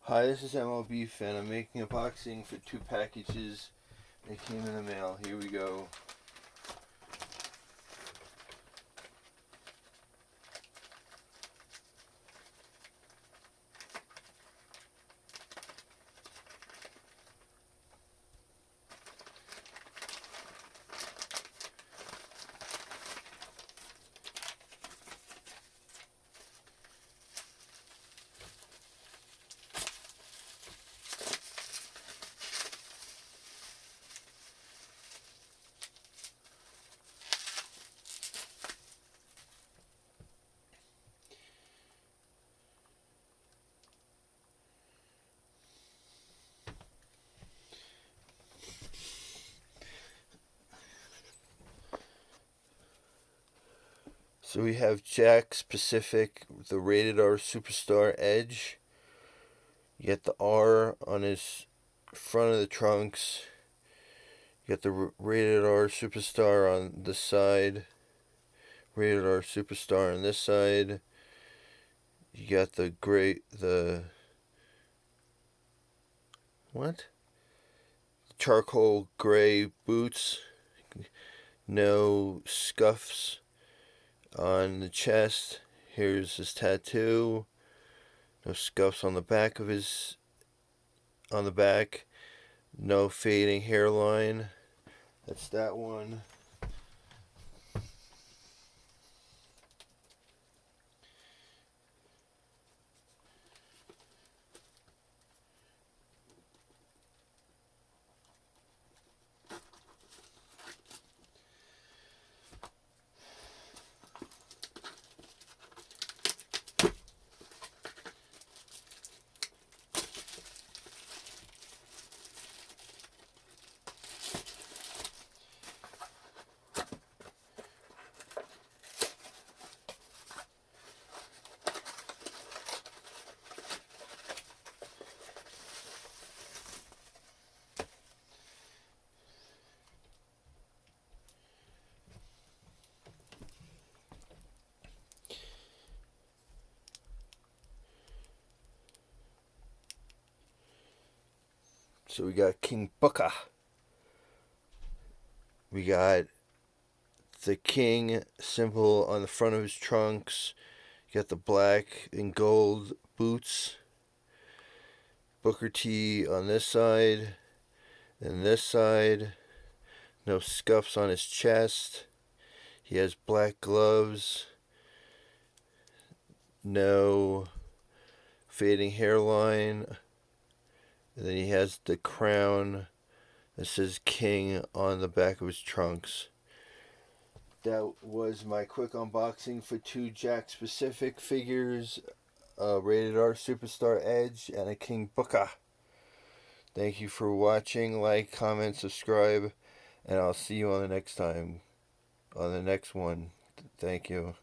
Hi, this is MLB Fan. I'm making a unboxing for two packages that came in the mail. Here we go. So we have Jakks Pacific, the Rated R Superstar Edge. You get the R on his front of the trunks. You got the Rated R Superstar on the side. Rated R Superstar on this side. You got the charcoal gray boots. No scuffs on the chest. Here's his tattoo. No scuffs on the back of on the back. No fading hairline. That's that one. So we got King Booker. We got the King symbol on the front of his trunks. You got the black and gold boots. Booker T on this side and this side. No scuffs on his chest. He has black gloves. No fading hairline. And then he has the crown that says King on the back of his trunks. That was my quick unboxing for two Jakks Pacific figures, a Rated R Superstar Edge, and a King Booker. Thank you for watching. Like, comment, subscribe, and I'll see you on the next time. On the next one. Thank you.